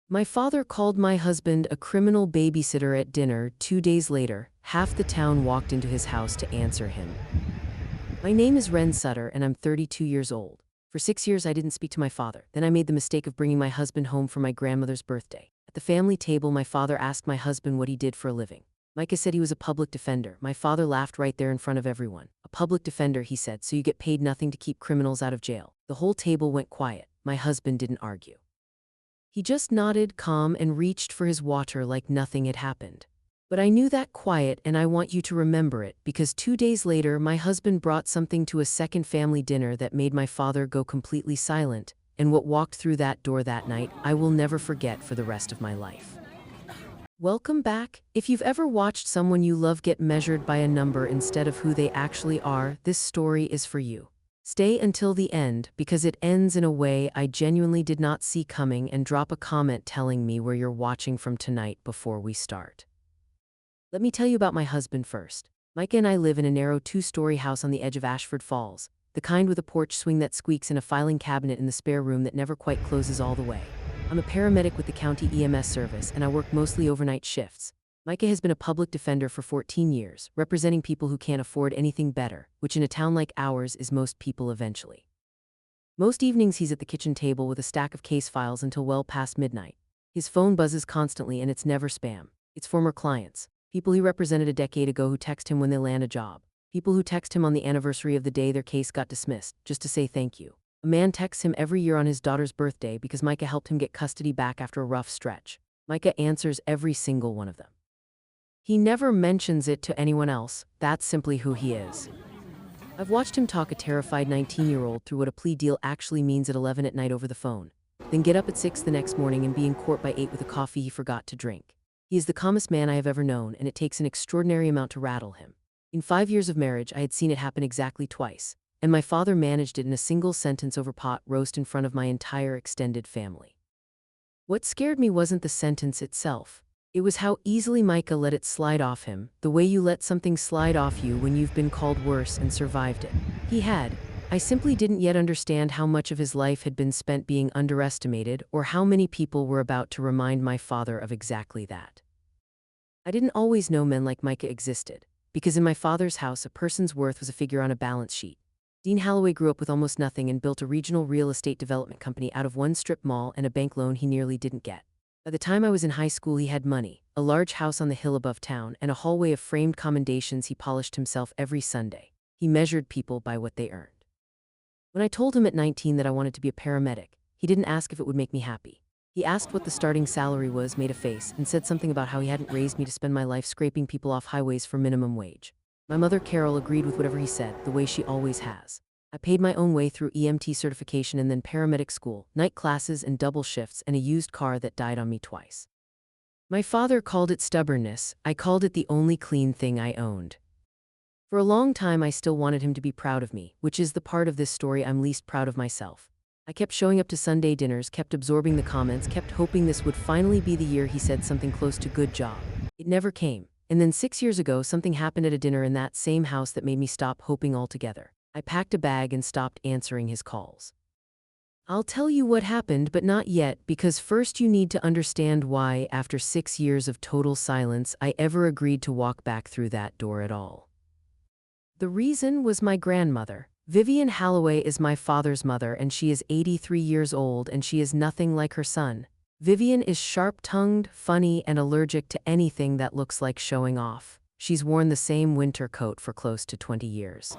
My father called my husband a criminal babysitter at dinner. 2 days later, half the town walked into his house to answer him. My name is Wren Sutter, and I'm 32 years old. For 6 years, I didn't speak to my father. Then I made the mistake of bringing my husband home for my grandmother's birthday. At the family table, my father asked my husband what he did for a living. Micah said he was a public defender. My father laughed right there in front of everyone. A public defender, he said, so you get paid nothing to keep criminals out of jail. The whole table went quiet. My husband didn't argue. He just nodded, calm, and reached for his water like nothing had happened. But I knew that quiet, and I want you to remember it, because 2 days later, my husband brought something to a second family dinner that made my father go completely silent, and what walked through that door that night, I will never forget for the rest of my life. Welcome back. If you've ever watched someone you love get measured by a number instead of who they actually are, this story is for you. Stay until the end, because it ends in a way I genuinely did not see coming, and drop a comment telling me where you're watching from tonight before we start. Let me tell you about my husband first. Micah and I live in a narrow 2-story house on the edge of Ashford Falls, the kind with a porch swing that squeaks and a filing cabinet in the spare room that never quite closes all the way. I'm a paramedic with the county EMS service, and I work mostly overnight shifts. Micah has been a public defender for 14 years, representing people who can't afford anything better, which in a town like ours is most people eventually. Most evenings he's at the kitchen table with a stack of case files until well past midnight. His phone buzzes constantly, and it's never spam. It's former clients, people he represented a decade ago who text him when they land a job, people who text him on the anniversary of the day their case got dismissed, just to say thank you. A man texts him every year on his daughter's birthday because Micah helped him get custody back after a rough stretch. Micah answers every single one of them. He never mentions it to anyone else. That's simply who he is. I've watched him talk a terrified 19-year-old through what a plea deal actually means at 11 at night over the phone, then get up at 6 the next morning and be in court by 8 with a coffee he forgot to drink. He is the calmest man I have ever known, and it takes an extraordinary amount to rattle him. In 5 years of marriage, I had seen it happen exactly twice, and my father managed it in a single sentence over pot roast in front of my entire extended family. What scared me wasn't the sentence itself. It was how easily Micah let it slide off him, the way you let something slide off you when you've been called worse and survived it. He had. I simply didn't yet understand how much of his life had been spent being underestimated, or how many people were about to remind my father of exactly that. I didn't always know men like Micah existed, because in my father's house a person's worth was a figure on a balance sheet. Dean Holloway grew up with almost nothing and built a regional real estate development company out of one strip mall and a bank loan he nearly didn't get. By the time I was in high school, he had money, a large house on the hill above town, and a hallway of framed commendations he polished himself every Sunday. He measured people by what they earned. When I told him at 19 that I wanted to be a paramedic, he didn't ask if it would make me happy. He asked what the starting salary was, made a face, and said something about how he hadn't raised me to spend my life scraping people off highways for minimum wage. My mother, Carol, agreed with whatever he said, the way she always has. I paid my own way through EMT certification and then paramedic school, night classes and double shifts, and a used car that died on me twice. My father called it stubbornness. I called it the only clean thing I owned. For a long time, I still wanted him to be proud of me, which is the part of this story I'm least proud of myself. I kept showing up to Sunday dinners, kept absorbing the comments, kept hoping this would finally be the year he said something close to good job. It never came. And then 6 years ago, something happened at a dinner in that same house that made me stop hoping altogether. I packed a bag and stopped answering his calls. I'll tell you what happened, but not yet, because first you need to understand why, after 6 years of total silence, I ever agreed to walk back through that door at all. The reason was my grandmother. Vivian Holloway is my father's mother, and she is 83 years old, and she is nothing like her son. Vivian is sharp-tongued, funny, and allergic to anything that looks like showing off. She's worn the same winter coat for close to 20 years.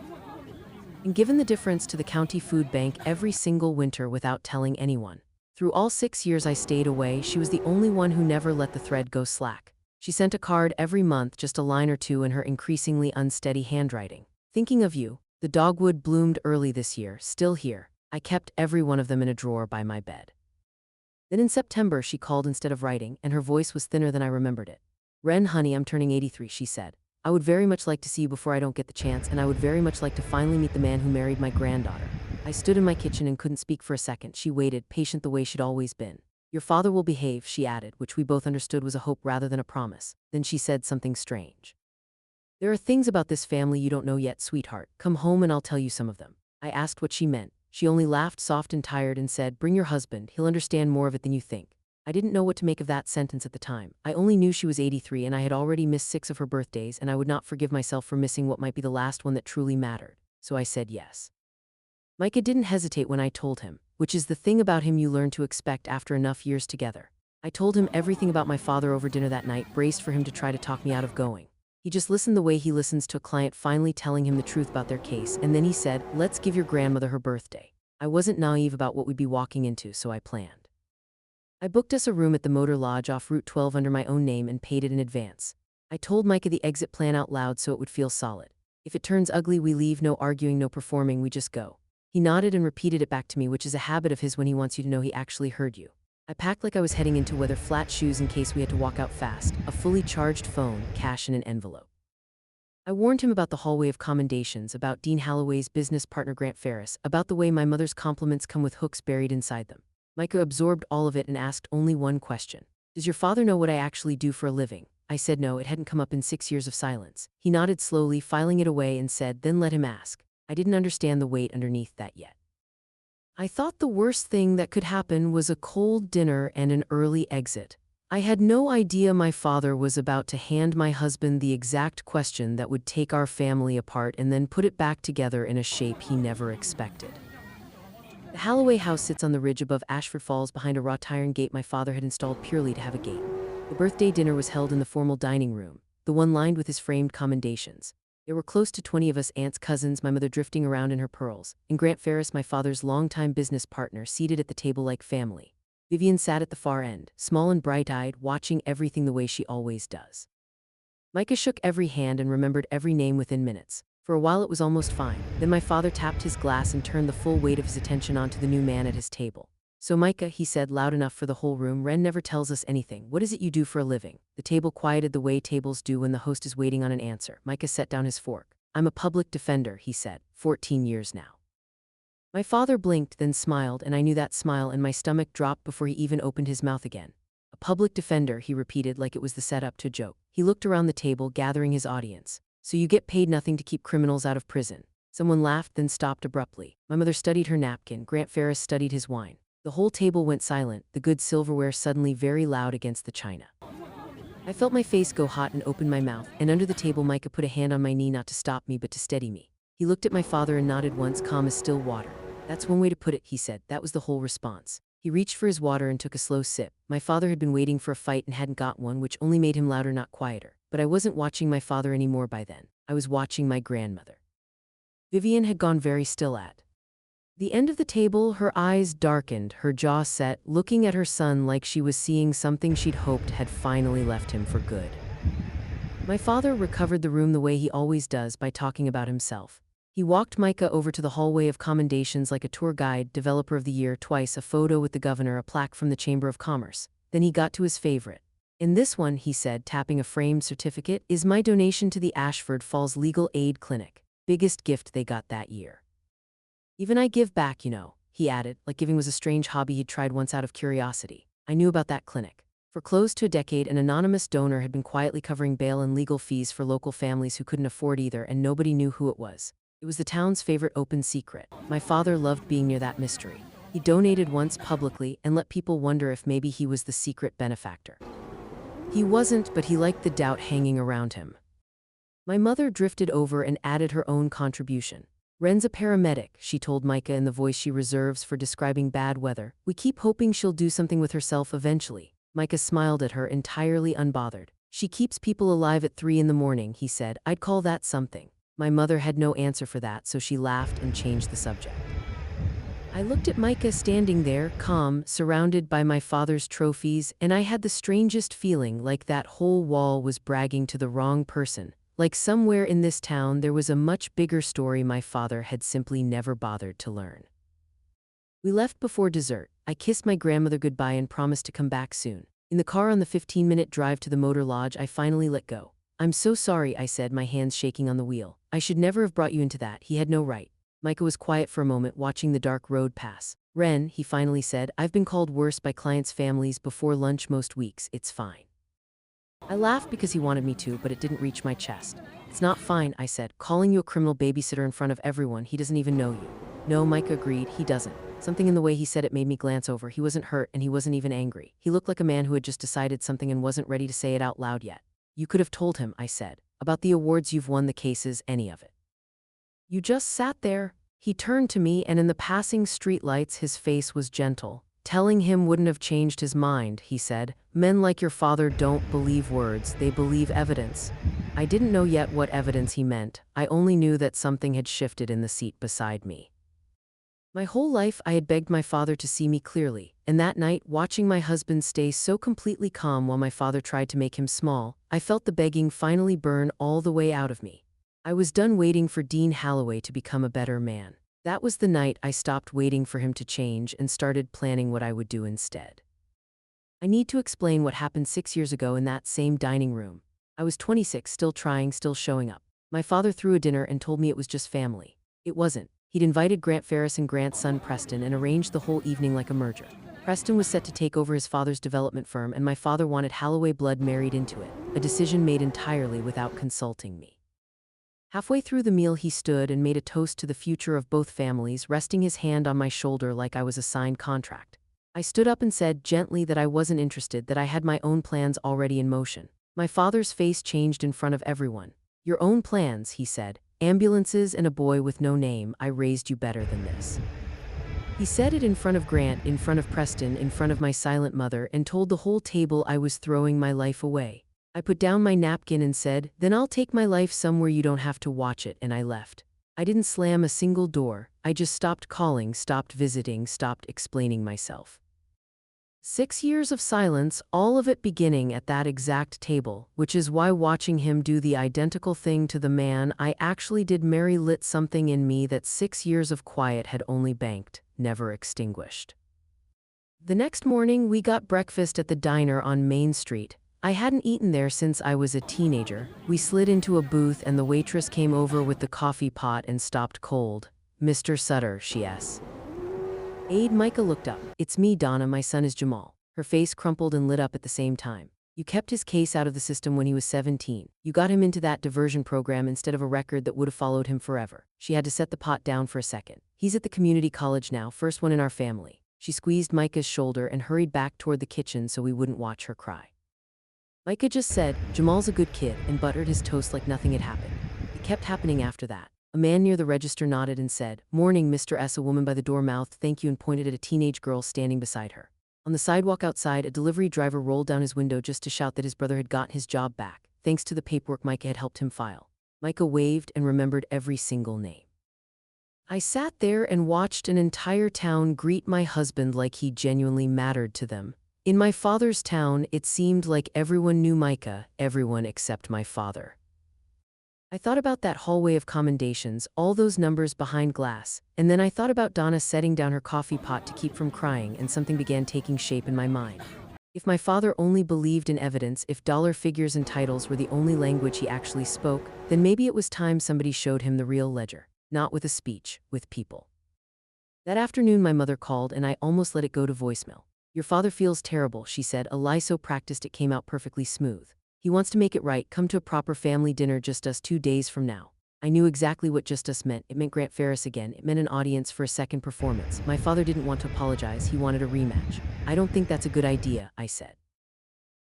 And given the difference to the county food bank every single winter without telling anyone. Through all 6 years I stayed away, she was the only one who never let the thread go slack. She sent a card every month, just a line or two in her increasingly unsteady handwriting. Thinking of you. The dogwood bloomed early this year, still here. I kept every one of them in a drawer by my bed. Then in September she called instead of writing, and her voice was thinner than I remembered it. Wren, honey, I'm turning 83, she said. I would very much like to see you before I don't get the chance, and I would very much like to finally meet the man who married my granddaughter. I stood in my kitchen and couldn't speak for a second. She waited, patient the way she'd always been. Your father will behave, she added, which we both understood was a hope rather than a promise. Then she said something strange. There are things about this family you don't know yet, sweetheart. Come home and I'll tell you some of them. I asked what she meant. She only laughed, soft and tired, and said, bring your husband, he'll understand more of it than you think. I didn't know what to make of that sentence at the time. I only knew she was 83 and I had already missed 6 of her birthdays, and I would not forgive myself for missing what might be the last one that truly mattered. So I said yes. Micah didn't hesitate when I told him, which is the thing about him you learn to expect after enough years together. I told him everything about my father over dinner that night, braced for him to try to talk me out of going. He just listened the way he listens to a client finally telling him the truth about their case, and then he said, "Let's give your grandmother her birthday." I wasn't naive about what we'd be walking into, so I planned. I booked us a room at the Motor Lodge off Route 12 under my own name and paid it in advance. I told Micah the exit plan out loud so it would feel solid. If it turns ugly, we leave, no arguing, no performing, we just go. He nodded and repeated it back to me, which is a habit of his when he wants you to know he actually heard you. I packed like I was heading into weather, flat shoes in case we had to walk out fast, a fully charged phone, cash in an envelope. I warned him about the hallway of commendations, about Dean Holloway's business partner Grant Ferris, about the way my mother's compliments come with hooks buried inside them. Micah absorbed all of it and asked only one question. "Does your father know what I actually do for a living?" I said no, it hadn't come up in 6 years of silence. He nodded slowly, filing it away, and said, "Then let him ask." I didn't understand the weight underneath that yet. I thought the worst thing that could happen was a cold dinner and an early exit. I had no idea my father was about to hand my husband the exact question that would take our family apart and then put it back together in a shape he never expected. The Holloway house sits on the ridge above Ashford Falls behind a wrought iron gate my father had installed purely to have a gate. The birthday dinner was held in the formal dining room, the one lined with his framed commendations. There were close to 20 of us, aunts, cousins, my mother drifting around in her pearls, and Grant Ferris, my father's longtime business partner, seated at the table like family. Vivian sat at the far end, small and bright-eyed, watching everything the way she always does. Micah shook every hand and remembered every name within minutes. For a while it was almost fine, then my father tapped his glass and turned the full weight of his attention onto the new man at his table. "So Micah," he said loud enough for the whole room, "Wren never tells us anything. What is it you do for a living?" The table quieted the way tables do when the host is waiting on an answer. Micah set down his fork. "I'm a public defender," he said, 14 years now. My father blinked, then smiled, and I knew that smile, and my stomach dropped before he even opened his mouth again. "A public defender," he repeated like it was the setup to a joke. He looked around the table, gathering his audience. "So you get paid nothing to keep criminals out of prison?" Someone laughed, then stopped abruptly. My mother studied her napkin. Grant Ferris studied his wine. The whole table went silent, the good silverware suddenly very loud against the china. I felt my face go hot and opened my mouth, and under the table Micah put a hand on my knee, not to stop me but to steady me. He looked at my father and nodded once, calm as still water. "That's one way to put it," he said. That was the whole response. He reached for his water and took a slow sip. My father had been waiting for a fight and hadn't got one, which only made him louder, not quieter. But I wasn't watching my father anymore by then. I was watching my grandmother. Vivian had gone very still at the end of the table. Her eyes darkened, her jaw set, looking at her son like she was seeing something she'd hoped had finally left him for good. My father recovered the room the way he always does, by talking about himself. He walked Micah over to the hallway of commendations like a tour guide, developer of the year twice, a photo with the governor, a plaque from the Chamber of Commerce. Then he got to his favorite. "In this one," he said, tapping a framed certificate, "is my donation to the Ashford Falls Legal Aid Clinic. Biggest gift they got that year. Even I give back, you know," he added, like giving was a strange hobby he'd tried once out of curiosity. I knew about that clinic. For close to a decade, an anonymous donor had been quietly covering bail and legal fees for local families who couldn't afford either, and nobody knew who it was. It was the town's favorite open secret. My father loved being near that mystery. He donated once publicly and let people wonder if maybe he was the secret benefactor. He wasn't, but he liked the doubt hanging around him. My mother drifted over and added her own contribution. "Wren's a paramedic," she told Micah in the voice she reserves for describing bad weather. "We keep hoping she'll do something with herself eventually." Micah smiled at her, entirely unbothered. "She keeps people alive at 3 in the morning, he said. "I'd call that something." My mother had no answer for that, so she laughed and changed the subject. I looked at Micah standing there, calm, surrounded by my father's trophies, and I had the strangest feeling, like that whole wall was bragging to the wrong person. Like somewhere in this town there was a much bigger story my father had simply never bothered to learn. We left before dessert. I kissed my grandmother goodbye and promised to come back soon. In the car on the 15-minute drive to the Motor Lodge, I finally let go. "I'm so sorry," I said, my hands shaking on the wheel. "I should never have brought you into that. He had no right." Micah was quiet for a moment, watching the dark road pass. "Wren," he finally said, "I've been called worse by clients' families before lunch most weeks. It's fine." I laughed because he wanted me to, but it didn't reach my chest. "It's not fine," I said. "Calling you a criminal babysitter in front of everyone, he doesn't even know you." No, Micah agreed, he doesn't. Something in the way he said it made me glance over. He wasn't hurt and he wasn't even angry. He looked like a man who had just decided something and wasn't ready to say it out loud yet. You could have told him, I said, about the awards you've won, the cases, any of it. You just sat there. He turned to me, and in the passing streetlights his face was gentle. Telling him wouldn't have changed his mind, he said. Men like your father don't believe words, they believe evidence. I didn't know yet what evidence he meant. I only knew that something had shifted in the seat beside me. My whole life I had begged my father to see me clearly, and that night, watching my husband stay so completely calm while my father tried to make him small, I felt the begging finally burn all the way out of me. I was done waiting for Dean Holloway to become a better man. That was the night I stopped waiting for him to change and started planning what I would do instead. I need to explain what happened 6 years ago in that same dining room. I was 26, still trying, still showing up. My father threw a dinner and told me it was just family. It wasn't. He'd invited Grant Ferris and Grant's son Preston and arranged the whole evening like a merger. Preston was set to take over his father's development firm, and my father wanted Holloway blood married into it, a decision made entirely without consulting me. Halfway through the meal he stood and made a toast to the future of both families, resting his hand on my shoulder like I was a signed contract. I stood up and said gently that I wasn't interested, that I had my own plans already in motion. My father's face changed in front of everyone. Your own plans, he said. Ambulances and a boy with no name. I raised you better than this. He said it in front of Grant, in front of Preston, in front of my silent mother, and told the whole table I was throwing my life away. I put down my napkin and said, then I'll take my life somewhere you don't have to watch it, and I left. I didn't slam a single door. I just stopped calling, stopped visiting, stopped explaining myself. 6 years of silence, all of it beginning at that exact table, which is why watching him do the identical thing to the man I actually did marry lit something in me that 6 years of quiet had only banked, never extinguished. The next morning we got breakfast at the diner on Main Street. I hadn't eaten there since I was a teenager. We slid into a booth and the waitress came over with the coffee pot and stopped cold. Mr. Sutter, she asked. Aide Micah looked up. It's me, Donna, my son is Jamal. Her face crumpled and lit up at the same time. You kept his case out of the system when he was 17. You got him into that diversion program instead of a record that would have followed him forever. She had to set the pot down for a second. He's at the community college now, first one in our family. She squeezed Micah's shoulder and hurried back toward the kitchen so we wouldn't watch her cry. Micah just said, Jamal's a good kid, and buttered his toast like nothing had happened. It kept happening after that. A man near the register nodded and said, Morning, Mr. S. A woman by the door mouthed thank you and pointed at a teenage girl standing beside her. On the sidewalk outside, a delivery driver rolled down his window just to shout that his brother had gotten his job back, thanks to the paperwork Micah had helped him file. Micah waved and remembered every single name. I sat there and watched an entire town greet my husband like he genuinely mattered to them. In my father's town, it seemed like everyone knew Micah, everyone except my father. I thought about that hallway of commendations, all those numbers behind glass, and then I thought about Donna setting down her coffee pot to keep from crying, and something began taking shape in my mind. If my father only believed in evidence, if dollar figures and titles were the only language he actually spoke, then maybe it was time somebody showed him the real ledger, not with a speech, with people. That afternoon my mother called and I almost let it go to voicemail. Your father feels terrible, she said, a lie so practiced it came out perfectly smooth. He wants to make it right, come to a proper family dinner just us 2 days from now. I knew exactly what just us meant. It meant Grant Ferris again. It meant an audience for a second performance. My father didn't want to apologize. He wanted a rematch. I don't think that's a good idea, I said.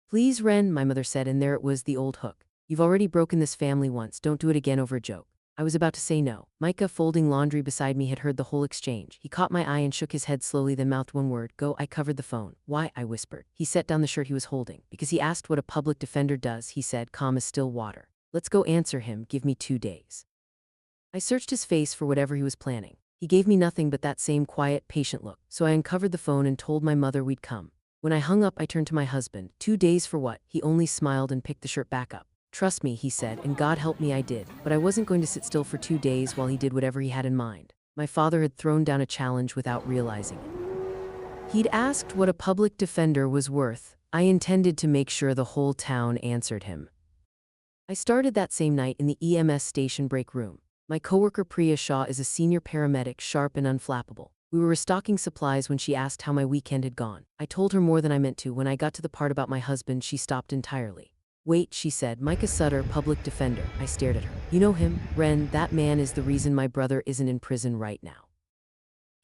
Please, Wren, my mother said, and there it was, the old hook. You've already broken this family once. Don't do it again over a joke. I was about to say no. Micah, folding laundry beside me, had heard the whole exchange. He caught my eye and shook his head slowly, then mouthed one word, go. I covered the phone. Why? I whispered. He set down the shirt he was holding. Because he asked what a public defender does, he said, calm as still water. Let's go answer him. Give me 2 days. I searched his face for whatever he was planning. He gave me nothing but that same quiet, patient look. So I uncovered the phone and told my mother we'd come. When I hung up, I turned to my husband. 2 days for what? He only smiled and picked the shirt back up. Trust me, he said, and God help me I did. But I wasn't going to sit still for 2 days while he did whatever he had in mind. My father had thrown down a challenge without realizing it. He'd asked what a public defender was worth. I intended to make sure the whole town answered him. I started that same night in the EMS station break room. My coworker Priya Shaw is a senior paramedic, sharp and unflappable. We were restocking supplies when she asked how my weekend had gone. I told her more than I meant to. When I got to the part about my husband, she stopped entirely. Wait, she said, Micah Sutter, public defender. I stared at her. You know him, Wren, that man is the reason my brother isn't in prison right now.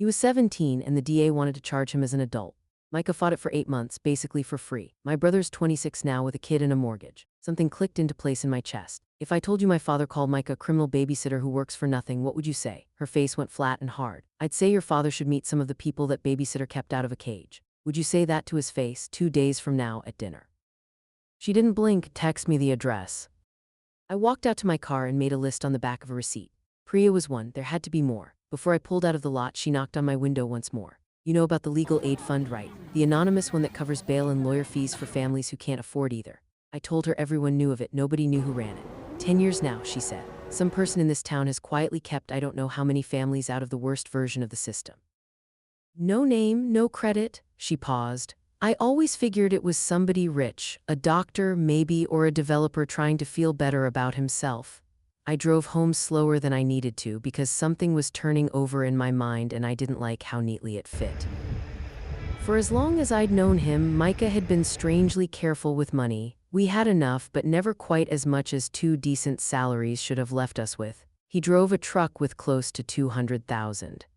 He was 17 and the DA wanted to charge him as an adult. Micah fought it for 8 months, basically for free. My brother's 26 now with a kid and a mortgage. Something clicked into place in my chest. If I told you my father called Micah a criminal babysitter who works for nothing, what would you say? Her face went flat and hard. I'd say your father should meet some of the people that babysitter kept out of a cage. Would you say that to his face 2 days from now at dinner? She didn't blink. Text me the address. I walked out to my car and made a list on the back of a receipt. Priya was one, there had to be more. Before I pulled out of the lot, she knocked on my window once more. You know about the legal aid fund, right? The anonymous one that covers bail and lawyer fees for families who can't afford either. I told her everyone knew of it, nobody knew who ran it. 10 years now, she said. Some person in this town has quietly kept I don't know how many families out of the worst version of the system. No name, no credit, she paused. I always figured it was somebody rich, a doctor maybe, or a developer trying to feel better about himself. I drove home slower than I needed to because something was turning over in my mind and I didn't like how neatly it fit. For as long as I'd known him, Micah had been strangely careful with money. We had enough, but never quite as much as 2 decent salaries should have left us with. He drove a truck with close to 200,000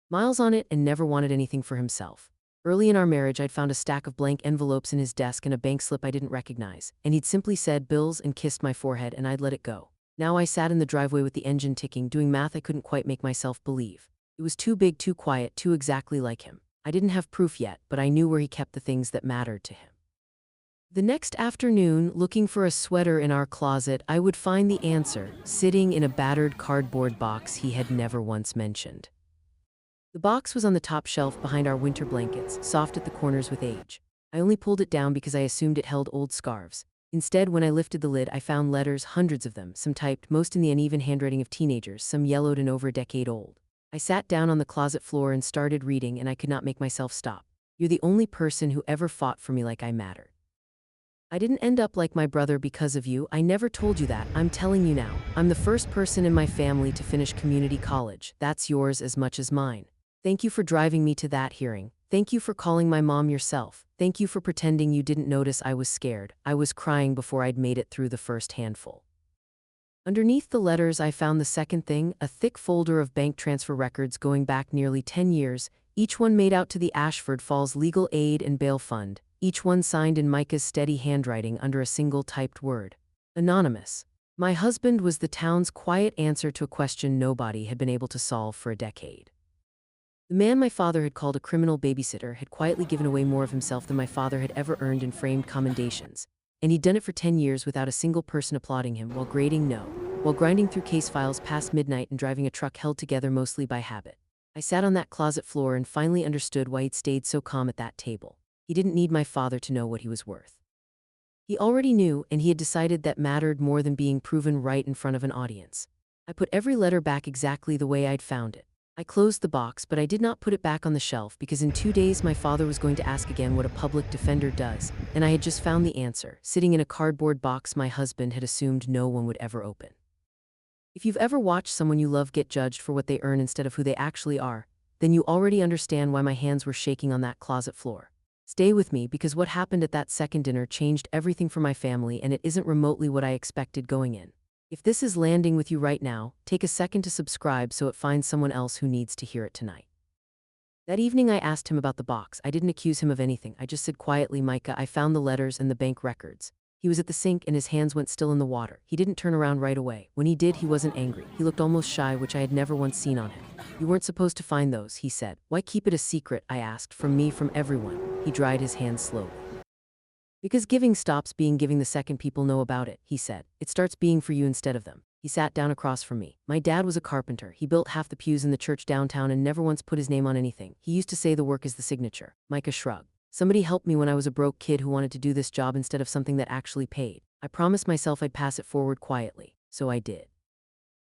miles on it and never wanted anything for himself. Early in our marriage, I'd found a stack of blank envelopes in his desk and a bank slip I didn't recognize, and he'd simply said bills and kissed my forehead and I'd let it go. Now I sat in the driveway with the engine ticking, doing math I couldn't quite make myself believe. It was too big, too quiet, too exactly like him. I didn't have proof yet, but I knew where he kept the things that mattered to him. The next afternoon, looking for a sweater in our closet, I would find the answer, sitting in a battered cardboard box he had never once mentioned. The box was on the top shelf behind our winter blankets, soft at the corners with age. I only pulled it down because I assumed it held old scarves. Instead, when I lifted the lid, I found letters, hundreds of them, some typed, most in the uneven handwriting of teenagers, some yellowed and over a decade old. I sat down on the closet floor and started reading, and I could not make myself stop. You're the only person who ever fought for me like I mattered. I didn't end up like my brother because of you. I never told you that. I'm telling you now. I'm the first person in my family to finish community college. That's yours as much as mine. Thank you for driving me to that hearing. Thank you for calling my mom yourself. Thank you for pretending you didn't notice I was scared. I was crying before I'd made it through the first handful. Underneath the letters, I found the second thing, a thick folder of bank transfer records going back nearly 10 years, each one made out to the Ashford Falls Legal Aid and Bail Fund, each one signed in Micah's steady handwriting under a single typed word. Anonymous. My husband was the town's quiet answer to a question nobody had been able to solve for a decade. The man my father had called a criminal babysitter had quietly given away more of himself than my father had ever earned in framed commendations, and he'd done it for 10 years without a single person applauding him while grinding through case files past midnight and driving a truck held together mostly by habit. I sat on that closet floor and finally understood why he'd stayed so calm at that table. He didn't need my father to know what he was worth. He already knew, and he had decided that mattered more than being proven right in front of an audience. I put every letter back exactly the way I'd found it. I closed the box, but I did not put it back on the shelf because in 2 days my father was going to ask again what a public defender does, and I had just found the answer, sitting in a cardboard box my husband had assumed no one would ever open. If you've ever watched someone you love get judged for what they earn instead of who they actually are, then you already understand why my hands were shaking on that closet floor. Stay with me because what happened at that second dinner changed everything for my family, and it isn't remotely what I expected going in. If this is landing with you right now, take a second to subscribe so it finds someone else who needs to hear it tonight. That evening I asked him about the box. I didn't accuse him of anything. I just said quietly, Micah, I found the letters and the bank records. He was at the sink and his hands went still in the water. He didn't turn around right away. When he did, he wasn't angry. He looked almost shy, which I had never once seen on him. You weren't supposed to find those, he said. Why keep it a secret, I asked, from me, from everyone. He dried his hands slowly. Because giving stops being giving the second people know about it, he said. It starts being for you instead of them. He sat down across from me. My dad was a carpenter. He built half the pews in the church downtown and never once put his name on anything. He used to say the work is the signature. Micah shrugged. Somebody helped me when I was a broke kid who wanted to do this job instead of something that actually paid. I promised myself I'd pass it forward quietly, so I did.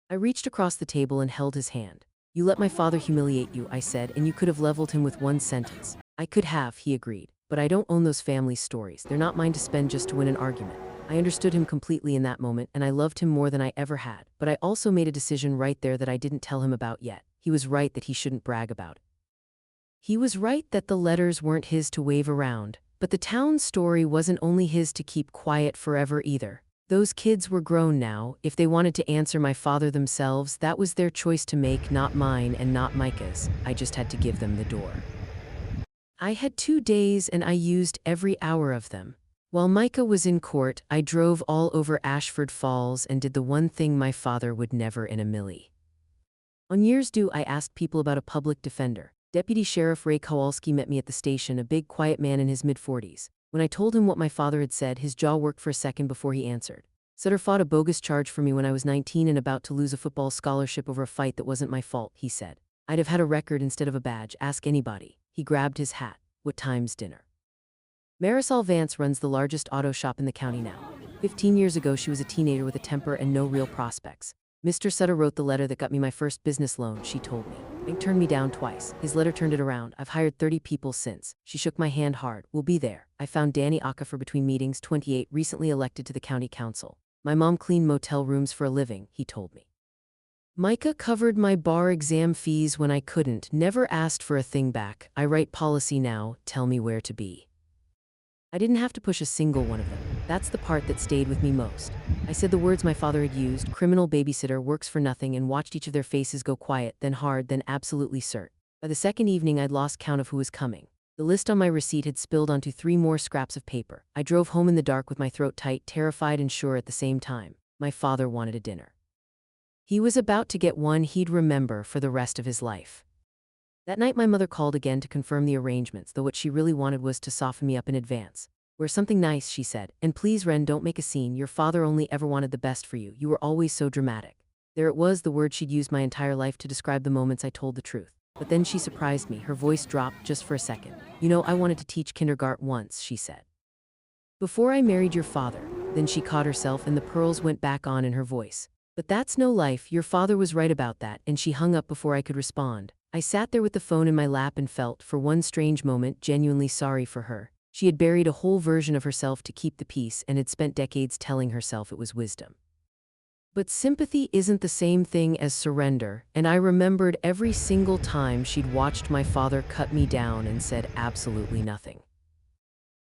I reached across the table and held his hand. You let my father humiliate you, I said, and you could have leveled him with one sentence. I could have, he agreed. But I don't own those family stories. They're not mine to spend just to win an argument. I understood him completely in that moment, and I loved him more than I ever had. But I also made a decision right there that I didn't tell him about yet. He was right that he shouldn't brag about it. He was right that the letters weren't his to wave around. But the town's story wasn't only his to keep quiet forever either. Those kids were grown now. If they wanted to answer my father themselves, that was their choice to make, not mine and not Micah's. I just had to give them the door. I had 2 days and I used every hour of them. While Micah was in court, I drove all over Ashford Falls and did the one thing my father would never in a milli. On year's due, I asked people about a public defender. Deputy Sheriff Ray Kowalski met me at the station, a big, quiet man in his mid-40s. When I told him what my father had said, his jaw worked for a second before he answered. Sutter fought a bogus charge for me when I was 19 and about to lose a football scholarship over a fight that wasn't my fault, he said. I'd have had a record instead of a badge, ask anybody. He grabbed his hat. What time's dinner? Marisol Vance runs the largest auto shop in the county now. 15 years ago, she was a teenager with a temper and no real prospects. Mr. Sutter wrote the letter that got me my first business loan, she told me. Bank turned me down twice. His letter turned it around. I've hired 30 people since. She shook my hand hard. We'll be there. I found Danny Okafor between meetings, 28, recently elected to the county council. My mom cleaned motel rooms for a living, he told me. Micah covered my bar exam fees when I couldn't, never asked for a thing back. I write policy now, tell me where to be. I didn't have to push a single one of them. That's the part that stayed with me most. I said the words my father had used, criminal babysitter, works for nothing, and watched each of their faces go quiet, then hard, then absolutely cert. By the second evening, I'd lost count of who was coming. The list on my receipt had spilled onto 3 more scraps of paper. I drove home in the dark with my throat tight, terrified and sure at the same time. My father wanted a dinner. He was about to get one he'd remember for the rest of his life. That night my mother called again to confirm the arrangements, though what she really wanted was to soften me up in advance. Wear something nice, she said, and please, Wren, don't make a scene. Your father only ever wanted the best for you. You were always so dramatic. There it was, the word she'd used my entire life to describe the moments I told the truth. But then she surprised me. Her voice dropped just for a second. You know, I wanted to teach kindergarten once, she said. Before I married your father. Then she caught herself and the pearls went back on in her voice. But that's no life. Your father was right about that, and she hung up before I could respond. I sat there with the phone in my lap and felt, for one strange moment, genuinely sorry for her. She had buried a whole version of herself to keep the peace and had spent decades telling herself it was wisdom. But sympathy isn't the same thing as surrender, and I remembered every single time she'd watched my father cut me down and said absolutely nothing.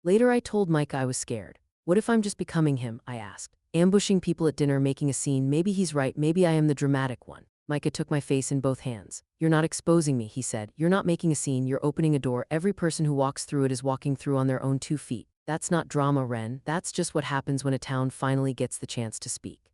Later I told Micah I was scared. What if I'm just becoming him, I asked. Ambushing people at dinner, making a scene. Maybe he's right, maybe I am the dramatic one. Micah took my face in both hands. You're not exposing me, he said. You're not making a scene, you're opening a door. Every person who walks through it is walking through on their own 2 feet. That's not drama, Wren. That's just what happens when a town finally gets the chance to speak.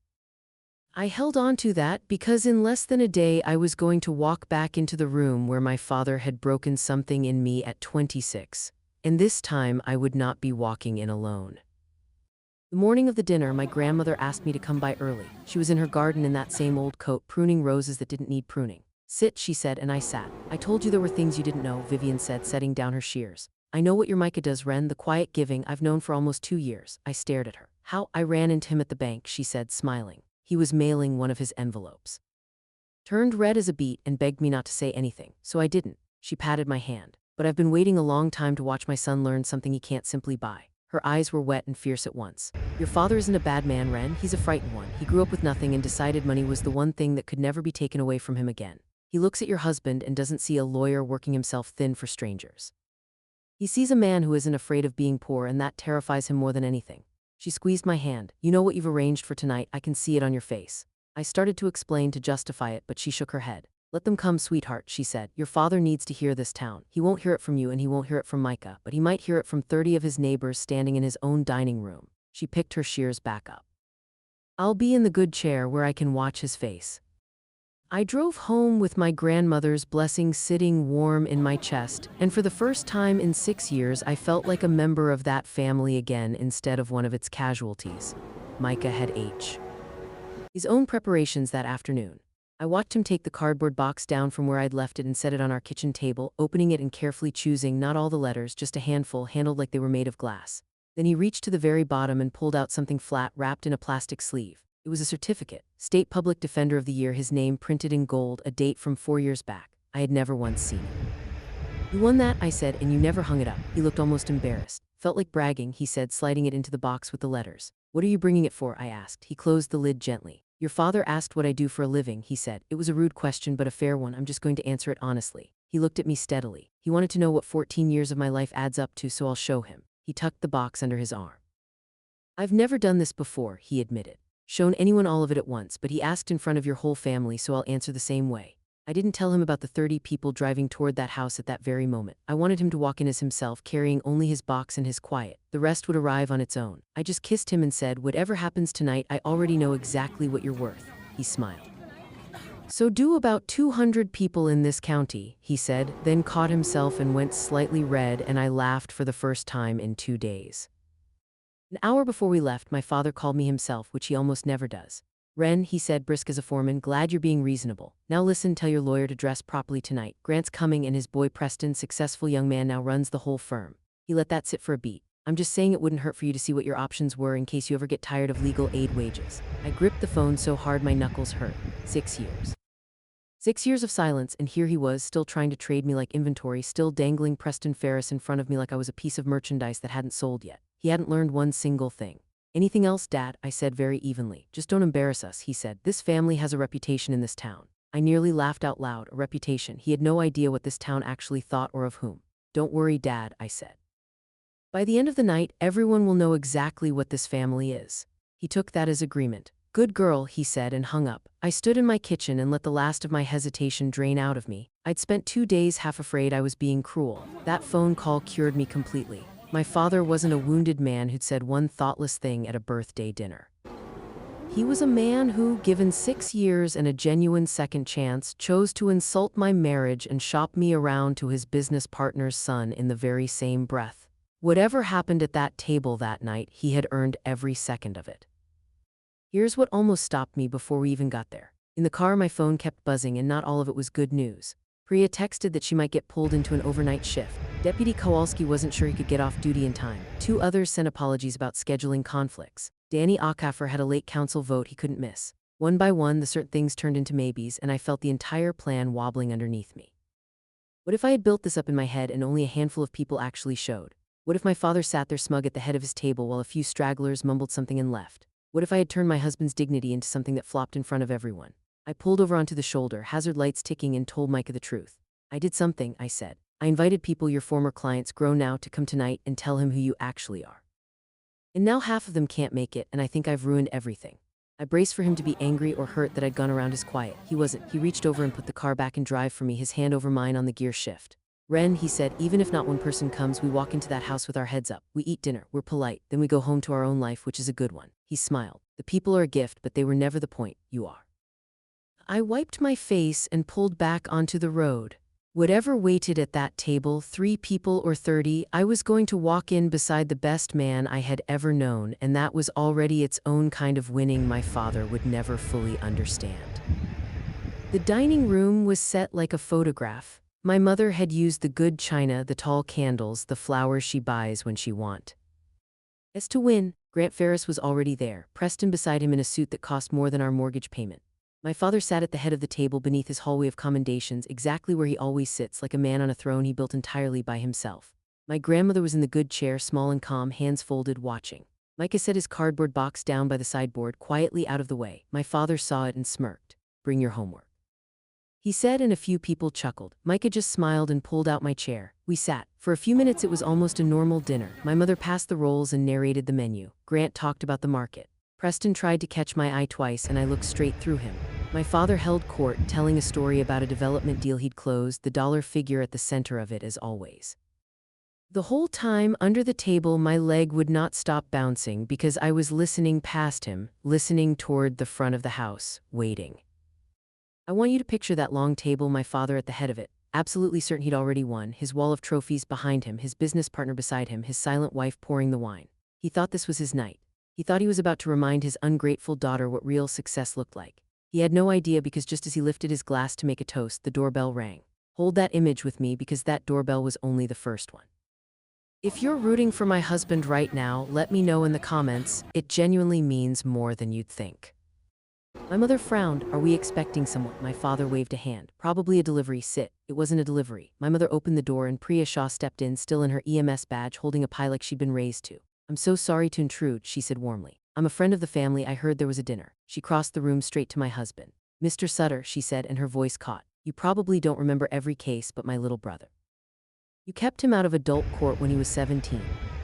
I held on to that because in less than a day I was going to walk back into the room where my father had broken something in me at 26. And this time I would not be walking in alone. The morning of the dinner, my grandmother asked me to come by early. She was in her garden in that same old coat, pruning roses that didn't need pruning. Sit, she said, and I sat. I told you there were things you didn't know, Vivian said, setting down her shears. I know what your Micah does, Wren, the quiet giving I've known for almost 2 years. I stared at her. How? I ran into him at the bank, she said, smiling. He was mailing one of his envelopes. Turned red as a beet and begged me not to say anything, so I didn't. She patted my hand. But I've been waiting a long time to watch my son learn something he can't simply buy. Her eyes were wet and fierce at once. Your father isn't a bad man, Wren. He's a frightened one. He grew up with nothing and decided money was the one thing that could never be taken away from him again. He looks at your husband and doesn't see a lawyer working himself thin for strangers. He sees a man who isn't afraid of being poor, and that terrifies him more than anything. She squeezed my hand. You know what you've arranged for tonight? I can see it on your face. I started to explain, to justify it, but she shook her head. Let them come, sweetheart, she said. Your father needs to hear this town. He won't hear it from you and he won't hear it from Micah, but he might hear it from 30 of his neighbors standing in his own dining room. She picked her shears back up. I'll be in the good chair where I can watch his face. I drove home with my grandmother's blessing sitting warm in my chest, and for the first time in 6 years I felt like a member of that family again instead of one of its casualties. Micah had his own preparations that afternoon. I watched him take the cardboard box down from where I'd left it and set it on our kitchen table, opening it and carefully choosing not all the letters, just a handful, handled like they were made of glass. Then he reached to the very bottom and pulled out something flat wrapped in a plastic sleeve. It was a certificate. State Public Defender of the Year, his name printed in gold, a date from 4 years back. I had never once seen it. You won that, I said, and you never hung it up. He looked almost embarrassed. Felt like bragging, he said, sliding it into the box with the letters. What are you bringing it for? I asked. He closed the lid gently. Your father asked what I do for a living, he said. It was a rude question, but a fair one. I'm just going to answer it honestly. He looked at me steadily. He wanted to know what 14 years of my life adds up to, so I'll show him. He tucked the box under his arm. I've never done this before, he admitted. Shown anyone all of it at once, but he asked in front of your whole family, so I'll answer the same way. I didn't tell him about the 30 people driving toward that house at that very moment. I wanted him to walk in as himself, carrying only his box and his quiet. The rest would arrive on its own. I just kissed him and said, whatever happens tonight, I already know exactly what you're worth. He smiled. So do about 200 people in this county, he said, then caught himself and went slightly red, and I laughed for the first time in 2 days. An hour before we left, my father called me himself, which he almost never does. Wren, he said, brisk as a foreman, glad you're being reasonable. Now listen, tell your lawyer to dress properly tonight. Grant's coming, and his boy Preston, successful young man, now runs the whole firm. He let that sit for a beat. I'm just saying it wouldn't hurt for you to see what your options were in case you ever get tired of legal aid wages. I gripped the phone so hard my knuckles hurt. 6 years. 6 years of silence, and here he was, still trying to trade me like inventory, still dangling Preston Ferris in front of me like I was a piece of merchandise that hadn't sold yet. He hadn't learned one single thing. Anything else, Dad? I said very evenly. Just don't embarrass us, he said. This family has a reputation in this town. I nearly laughed out loud. A reputation. He had no idea what this town actually thought or of whom. Don't worry, Dad, I said. By the end of the night, everyone will know exactly what this family is. He took that as agreement. Good girl, he said, and hung up. I stood in my kitchen and let the last of my hesitation drain out of me. I'd spent 2 days half afraid I was being cruel. That phone call cured me completely. My father wasn't a wounded man who'd said one thoughtless thing at a birthday dinner. He was a man who, given 6 years and a genuine second chance, chose to insult my marriage and shop me around to his business partner's son in the very same breath. Whatever happened at that table that night, he had earned every second of it. Here's what almost stopped me before we even got there. In the car, my phone kept buzzing, and not all of it was good news. Priya texted that she might get pulled into an overnight shift. Deputy Kowalski wasn't sure he could get off duty in time. 2 others sent apologies about scheduling conflicts. Danny Akafer had a late council vote he couldn't miss. One by one, the certain things turned into maybes, and I felt the entire plan wobbling underneath me. What if I had built this up in my head and only a handful of people actually showed? What if my father sat there smug at the head of his table while a few stragglers mumbled something and left? What if I had turned my husband's dignity into something that flopped in front of everyone? I pulled over onto the shoulder, hazard lights ticking, and told Micah the truth. I did something, I said. I invited people, your former clients, grown now, to come tonight and tell him who you actually are. And now half of them can't make it, and I think I've ruined everything. I braced for him to be angry or hurt that I'd gone around his quiet. He wasn't. He reached over and put the car back in drive for me, his hand over mine on the gear shift. Wren, he said, even if not one person comes, we walk into that house with our heads up. We eat dinner, we're polite, then we go home to our own life, which is a good one. He smiled. The people are a gift, but they were never the point. You are. I wiped my face and pulled back onto the road. Whatever waited at that table, 3 people or 30, I was going to walk in beside the best man I had ever known, and that was already its own kind of winning my father would never fully understand. The dining room was set like a photograph. My mother had used the good china, the tall candles, the flowers she buys when she wants. As to win, Grant Ferris was already there, Preston beside him in a suit that cost more than our mortgage payment. My father sat at the head of the table beneath his hallway of commendations, exactly where he always sits, like a man on a throne he built entirely by himself. My grandmother was in the good chair, small and calm, hands folded, watching. Micah set his cardboard box down by the sideboard, quietly out of the way. My father saw it and smirked. Bring your homework, he said, and a few people chuckled. Micah just smiled and pulled out my chair. We sat. For a few minutes it was almost a normal dinner. My mother passed the rolls and narrated the menu. Grant talked about the market. Preston tried to catch my eye twice, and I looked straight through him. My father held court, telling a story about a development deal he'd closed, the dollar figure at the center of it as always. The whole time under the table my leg would not stop bouncing because I was listening past him, listening toward the front of the house, waiting. I want you to picture that long table, my father at the head of it, absolutely certain he'd already won, his wall of trophies behind him, his business partner beside him, his silent wife pouring the wine. He thought this was his night. He thought he was about to remind his ungrateful daughter what real success looked like. He had no idea because just as he lifted his glass to make a toast, the doorbell rang. Hold that image with me because that doorbell was only the first one. If you're rooting for my husband right now, let me know in the comments. It genuinely means more than you'd think. My mother frowned. Are we expecting someone? My father waved a hand. Probably a delivery. Sit. It wasn't a delivery. My mother opened the door and Priya Shah stepped in, still in her EMS badge, holding a pie like she'd been raised to. I'm so sorry to intrude, she said warmly. I'm a friend of the family. I heard there was a dinner. She crossed the room straight to my husband. Mr. Sutter, she said, and her voice caught. You probably don't remember every case, but my little brother. You kept him out of adult court when he was 17.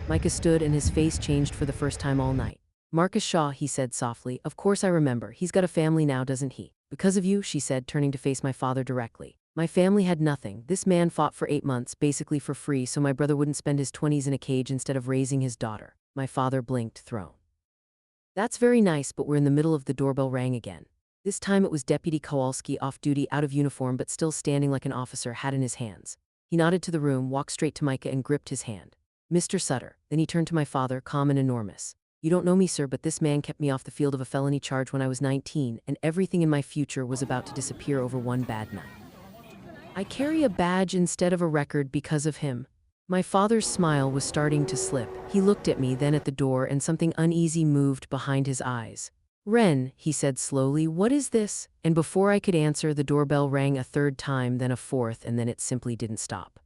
Micah stood and his face changed for the first time all night. Marcus Shaw, he said softly. Of course I remember. He's got a family now, doesn't he? Because of you, she said, turning to face my father directly. My family had nothing. This man fought for 8 months, basically for free, so my brother wouldn't spend his 20s in a cage instead of raising his daughter. My father blinked, thrown. That's very nice, but we're in the middle of the doorbell rang again. This time it was Deputy Kowalski, off duty, out of uniform but still standing like an officer, hat in his hands. He nodded to the room, walked straight to Micah and gripped his hand. Mr. Sutter. Then he turned to my father, calm and enormous. You don't know me, sir, but this man kept me off the field of a felony charge when I was 19, and everything in my future was about to disappear over one bad night. I carry a badge instead of a record because of him. My father's smile was starting to slip. He looked at me, then at the door, and something uneasy moved behind his eyes. Wren, he said slowly, what is this? And before I could answer, the doorbell rang a third time, then a fourth, and then it simply didn't stop.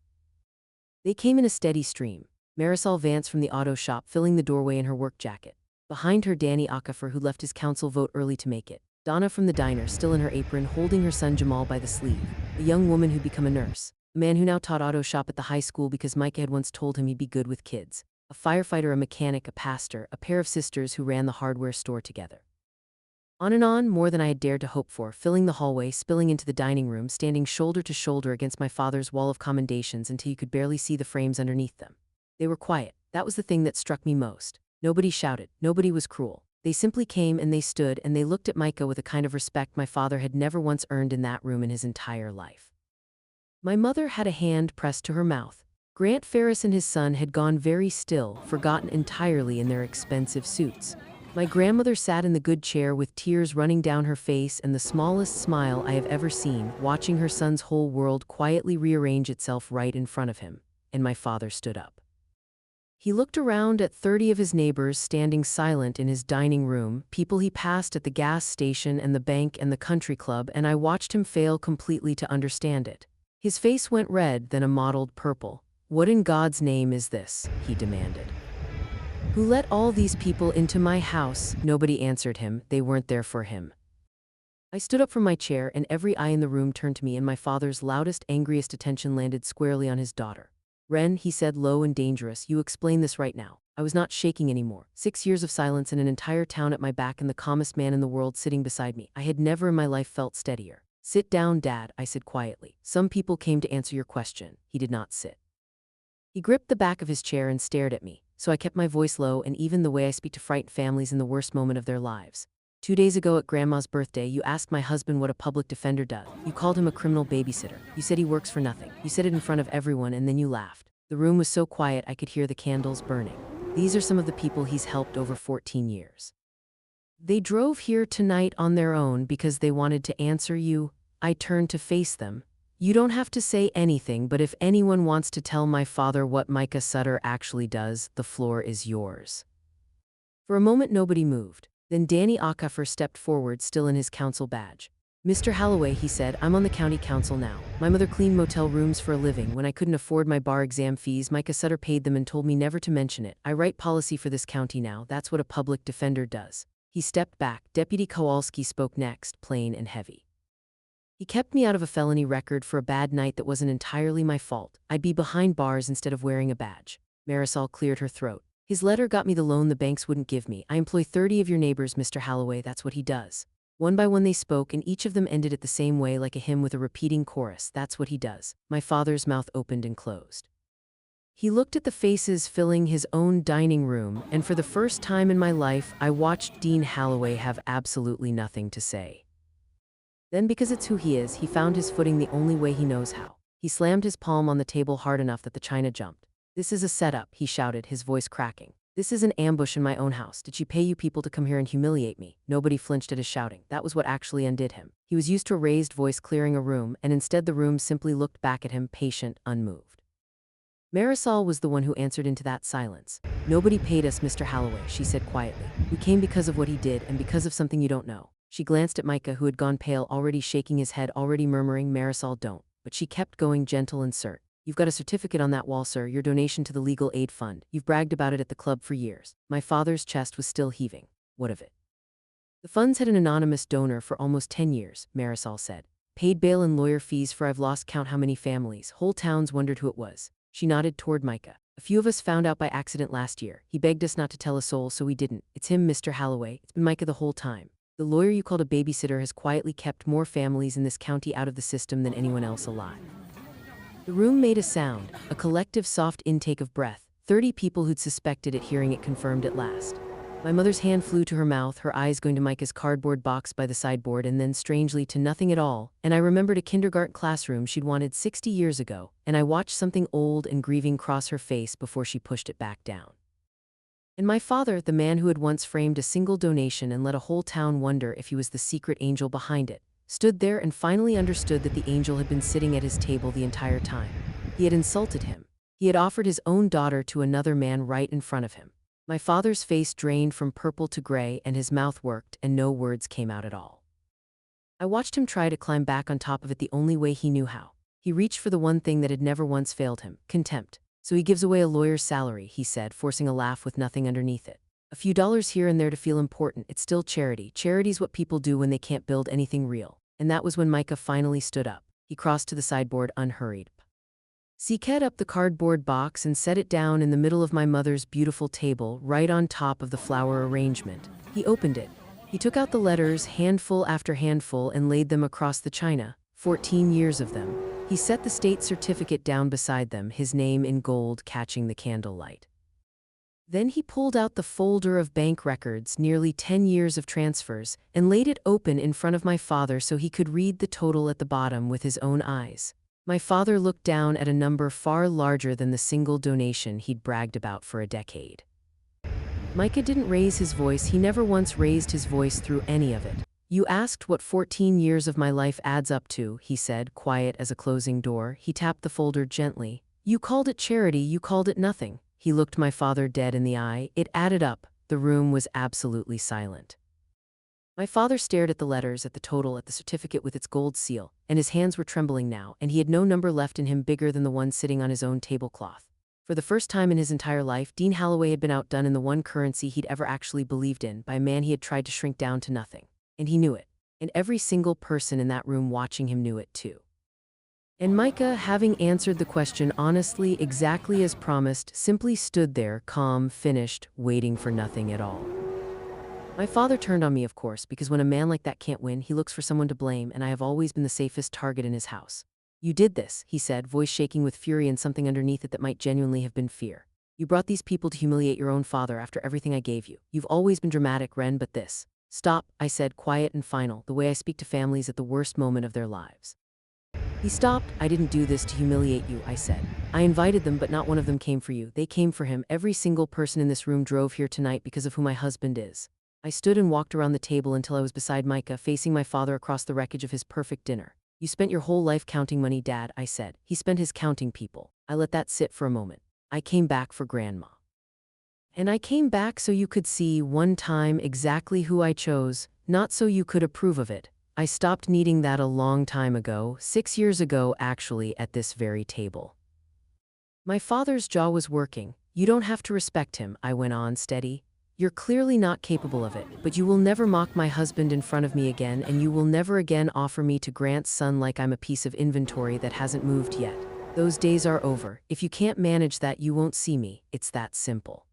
They came in a steady stream. Marisol Vance from the auto shop, filling the doorway in her work jacket. Behind her, Danny Okafor, who left his council vote early to make it. Donna from the diner, still in her apron, holding her son Jamal by the sleeve. A young woman who'd become a nurse. A man who now taught auto shop at the high school because Micah had once told him he'd be good with kids. A firefighter, a mechanic, a pastor, a pair of sisters who ran the hardware store together. On and on, more than I had dared to hope for, filling the hallway, spilling into the dining room, standing shoulder to shoulder against my father's wall of commendations until you could barely see the frames underneath them. They were quiet. That was the thing that struck me most. Nobody shouted. Nobody was cruel. They simply came and they stood and they looked at Micah with a kind of respect my father had never once earned in that room in his entire life. My mother had a hand pressed to her mouth. Grant Ferris and his son had gone very still, forgotten entirely in their expensive suits. My grandmother sat in the good chair with tears running down her face and the smallest smile I have ever seen, watching her son's whole world quietly rearrange itself right in front of him. And my father stood up. He looked around at 30 of his neighbors standing silent in his dining room, people he passed at the gas station and the bank and the country club, and I watched him fail completely to understand it. His face went red, then a mottled purple. What in God's name is this? He demanded. Who let all these people into my house? Nobody answered him. They weren't there for him. I stood up from my chair and every eye in the room turned to me, and my father's loudest, angriest attention landed squarely on his daughter. Wren, he said, low and dangerous, you explain this right now. I was not shaking anymore. 6 years of silence and an entire town at my back and the calmest man in the world sitting beside me. I had never in my life felt steadier. Sit down, Dad, I said quietly. Some people came to answer your question. He did not sit. He gripped the back of his chair and stared at me, so I kept my voice low, and even the way I speak to frightened families in the worst moment of their lives. 2 days ago at Grandma's birthday, you asked my husband what a public defender does. You called him a criminal babysitter. You said he works for nothing. You said it in front of everyone, and then you laughed. The room was so quiet I could hear the candles burning. These are some of the people he's helped over 14 years. They drove here tonight on their own because they wanted to answer you. I turned to face them. You don't have to say anything, but if anyone wants to tell my father what Micah Sutter actually does, the floor is yours. For a moment nobody moved. Then Danny Okafor stepped forward, still in his council badge. Mr. Holloway, he said, I'm on the county council now. My mother cleaned motel rooms for a living. When I couldn't afford my bar exam fees, Micah Sutter paid them and told me never to mention it. I write policy for this county now. That's what a public defender does. He stepped back. Deputy Kowalski spoke next, plain and heavy. He kept me out of a felony record for a bad night that wasn't entirely my fault. I'd be behind bars instead of wearing a badge. Marisol cleared her throat. His letter got me the loan the banks wouldn't give me. I employ 30 of your neighbors, Mr. Holloway. That's what he does. One by one they spoke, and each of them ended it the same way, like a hymn with a repeating chorus. That's what he does. My father's mouth opened and closed. He looked at the faces filling his own dining room, and for the first time in my life, I watched Dean Holloway have absolutely nothing to say. Then, because it's who he is, he found his footing the only way he knows how. He slammed his palm on the table hard enough that the china jumped. This is a setup, he shouted, his voice cracking. This is an ambush in my own house. Did she pay you people to come here and humiliate me? Nobody flinched at his shouting. That was what actually undid him. He was used to a raised voice clearing a room, and instead the room simply looked back at him, patient, unmoved. Marisol was the one who answered into that silence. Nobody paid us, Mr. Holloway, she said quietly. We came because of what he did and because of something you don't know. She glanced at Micah, who had gone pale, already shaking his head, already murmuring, Marisol, don't. But she kept going, gentle and cert. You've got a certificate on that wall, sir, your donation to the legal aid fund. You've bragged about it at the club for years. My father's chest was still heaving. What of it? The funds had an anonymous donor for almost 10 years, Marisol said. Paid bail and lawyer fees for I've lost count how many families. Whole towns wondered who it was. She nodded toward Micah. A few of us found out by accident last year. He begged us not to tell a soul, so we didn't. It's him, Mr. Holloway. It's been Micah the whole time. The lawyer you called a babysitter has quietly kept more families in this county out of the system than anyone else alive." The room made a sound, a collective soft intake of breath. 30 people who'd suspected it hearing it confirmed at last. My mother's hand flew to her mouth, her eyes going to Micah's cardboard box by the sideboard and then strangely to nothing at all, and I remembered a kindergarten classroom she'd wanted 60 years ago, and I watched something old and grieving cross her face before she pushed it back down. And my father, the man who had once framed a single donation and let a whole town wonder if he was the secret angel behind it, stood there and finally understood that the angel had been sitting at his table the entire time. He had insulted him. He had offered his own daughter to another man right in front of him. My father's face drained from purple to gray and his mouth worked and no words came out at all. I watched him try to climb back on top of it the only way he knew how. He reached for the one thing that had never once failed him, contempt. "So he gives away a lawyer's salary," he said, forcing a laugh with nothing underneath it. "A few dollars here and there to feel important. It's still charity. Charity's what people do when they can't build anything real." And that was when Micah finally stood up. He crossed to the sideboard unhurried. Seeked up the cardboard box and set it down in the middle of my mother's beautiful table, right on top of the flower arrangement. He opened it. He took out the letters, handful after handful, and laid them across the china, 14 years of them. He set the state certificate down beside them, his name in gold catching the candlelight. Then he pulled out the folder of bank records, nearly 10 years of transfers, and laid it open in front of my father so he could read the total at the bottom with his own eyes. My father looked down at a number far larger than the single donation he'd bragged about for a decade. Micah didn't raise his voice. He never once raised his voice through any of it. "You asked what 14 years of my life adds up to," he said, quiet as a closing door. He tapped the folder gently. "You called it charity, you called it nothing." He looked my father dead in the eye. It added up. The room was absolutely silent. My father stared at the letters, at the total, at the certificate with its gold seal, and his hands were trembling now, and he had no number left in him bigger than the one sitting on his own tablecloth. For the first time in his entire life, Dean Holloway had been outdone in the one currency he'd ever actually believed in by a man he had tried to shrink down to nothing. And he knew it. And every single person in that room watching him knew it too. And Micah, having answered the question honestly, exactly as promised, simply stood there, calm, finished, waiting for nothing at all. My father turned on me, of course, because when a man like that can't win, he looks for someone to blame, and I have always been the safest target in his house. "You did this," he said, voice shaking with fury and something underneath it that might genuinely have been fear. "You brought these people to humiliate your own father after everything I gave you. You've always been dramatic, Wren, but this." "Stop," I said, quiet and final, the way I speak to families at the worst moment of their lives. He stopped. "I didn't do this to humiliate you," I said. "I invited them, but not one of them came for you. They came for him. Every single person in this room drove here tonight because of who my husband is." I stood and walked around the table until I was beside Micah, facing my father across the wreckage of his perfect dinner. "You spent your whole life counting money, Dad," I said. "He spent his counting people." I let that sit for a moment. "I came back for Grandma. And I came back so you could see, one time, exactly who I chose, not so you could approve of it. I stopped needing that a long time ago, 6 years ago actually, at this very table." My father's jaw was working. "You don't have to respect him," I went on, steady. "You're clearly not capable of it, but you will never mock my husband in front of me again, and you will never again offer me to Grant's son like I'm a piece of inventory that hasn't moved yet. Those days are over. If you can't manage that, you won't see me. It's that simple."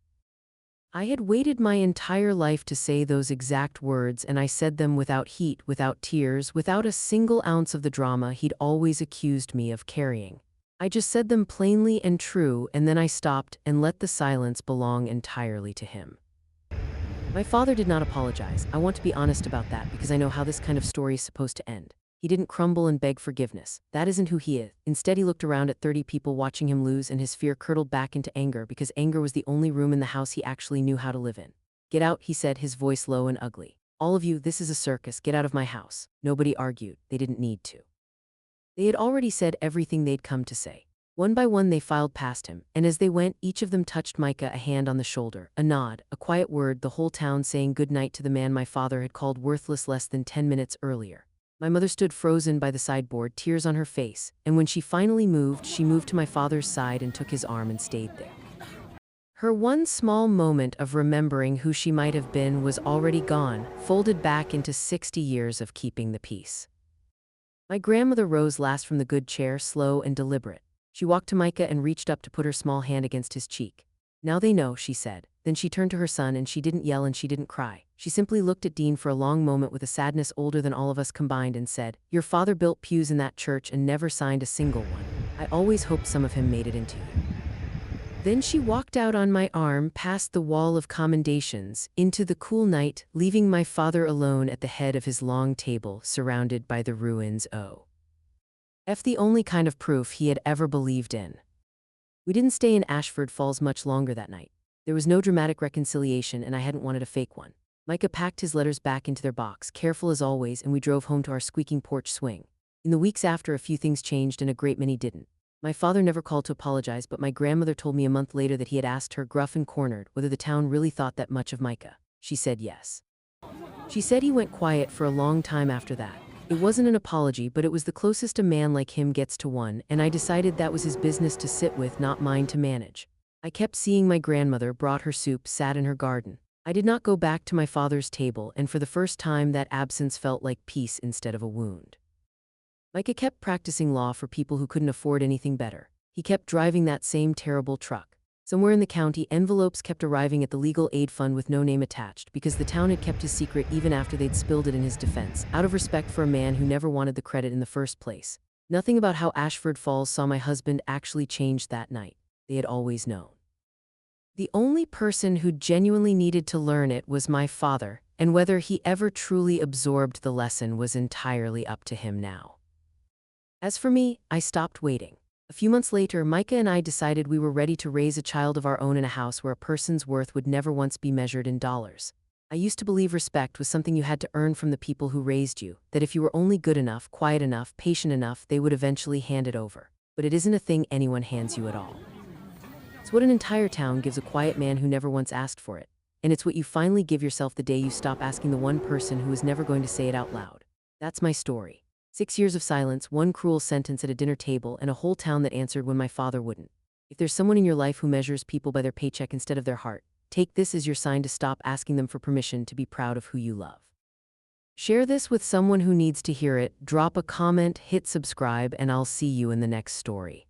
I had waited my entire life to say those exact words, and I said them without heat, without tears, without a single ounce of the drama he'd always accused me of carrying. I just said them plainly and true, and then I stopped and let the silence belong entirely to him. My father did not apologize. I want to be honest about that because I know how this kind of story is supposed to end. He didn't crumble and beg forgiveness. That isn't who he is. Instead, he looked around at 30 people watching him lose, and his fear curdled back into anger because anger was the only room in the house he actually knew how to live in. "Get out," he said, his voice low and ugly. "All of you, this is a circus. Get out of my house." Nobody argued. They didn't need to. They had already said everything they'd come to say. One by one they filed past him, and as they went, each of them touched Micah a hand on the shoulder, a nod, a quiet word, the whole town saying good night to the man my father had called worthless less than 10 minutes earlier. My mother stood frozen by the sideboard, tears on her face, and when she finally moved, she moved to my father's side and took his arm and stayed there. Her one small moment of remembering who she might have been was already gone, folded back into 60 years of keeping the peace. My grandmother rose last from the good chair, slow and deliberate. She walked to Micah and reached up to put her small hand against his cheek. "Now they know," she said. Then she turned to her son and she didn't yell and she didn't cry. She simply looked at Dean for a long moment with a sadness older than all of us combined and said, "Your father built pews in that church and never signed a single one. I always hoped some of him made it into you." Then she walked out on my arm past the wall of commendations into the cool night, leaving my father alone at the head of his long table surrounded by the ruins. The only kind of proof he had ever believed in. We didn't stay in Ashford Falls much longer that night. There was no dramatic reconciliation and I hadn't wanted a fake one. Micah packed his letters back into their box, careful as always, and we drove home to our squeaking porch swing. In the weeks after, a few things changed and a great many didn't. My father never called to apologize, but my grandmother told me a month later that he had asked her, gruff and cornered, whether the town really thought that much of Micah. She said yes. She said he went quiet for a long time after that. It wasn't an apology, but it was the closest a man like him gets to one, and I decided that was his business to sit with, not mine to manage. I kept seeing my grandmother, brought her soup, sat in her garden. I did not go back to my father's table, and for the first time that absence felt like peace instead of a wound. Micah kept practicing law for people who couldn't afford anything better. He kept driving that same terrible truck. Somewhere in the county, envelopes kept arriving at the legal aid fund with no name attached because the town had kept his secret even after they'd spilled it in his defense, out of respect for a man who never wanted the credit in the first place. Nothing about how Ashford Falls saw my husband actually changed that night. They had always known. The only person who genuinely needed to learn it was my father, and whether he ever truly absorbed the lesson was entirely up to him now. As for me, I stopped waiting. A few months later, Micah and I decided we were ready to raise a child of our own in a house where a person's worth would never once be measured in dollars. I used to believe respect was something you had to earn from the people who raised you, that if you were only good enough, quiet enough, patient enough, they would eventually hand it over. But it isn't a thing anyone hands you at all. It's what an entire town gives a quiet man who never once asked for it. And it's what you finally give yourself the day you stop asking the one person who is never going to say it out loud. That's my story. 6 years of silence, one cruel sentence at a dinner table, and a whole town that answered when my father wouldn't. If there's someone in your life who measures people by their paycheck instead of their heart, take this as your sign to stop asking them for permission to be proud of who you love. Share this with someone who needs to hear it, drop a comment, hit subscribe, and I'll see you in the next story.